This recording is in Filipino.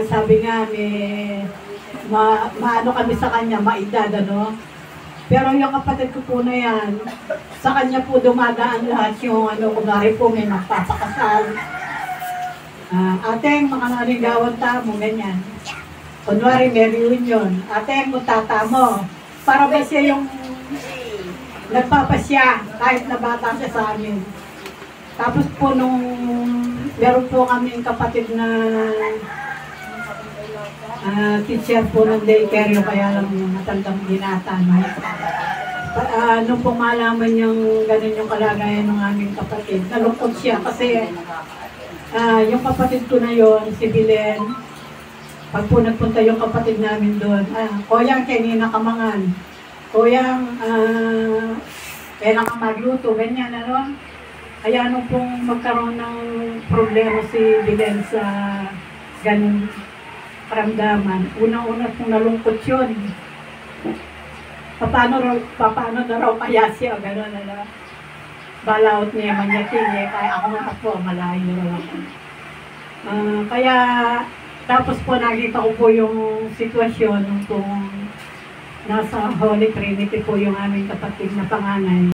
sabi nga, maano kami sa kanya, maedad, ano. Pero yung kapatid ko po na yan, sa kanya po dumadaan lahat yung, kunwari po may magpapakasal. Ateng, mga naligawan tamo, ganyan. Kunwari may reunion, ateng, tata mo. Para ba siya yung nagpapasya, kahit na bata siya sa amin. Tapos po nung meron po kaming kapatid na teacher po ng daycare, yung kaya lang yung matandang binata. Nung pong malaman niyang ganun yung kalagayan ng aming kapatid, nalungkot siya kasi yung kapatid ko na yon, si Bilen, pag po nagpunta yung kapatid namin doon, Koyang, kanina kamangan. Koyang, kailan ka magluto, ganyan, ano? Kaya nung pong magkaroon ng problema si Bilen sa ganun karamdaman, unang-una pong nalungkot yun. Paano na raw kaya siya, gano'n, ano? Balaot niya, manyatin niya, kaya ako nga po, malayo raw ako. Kaya, tapos po nakita ko po yung sitwasyon nung pong nasa Holy Trinity po yung aming kapatid na panganay.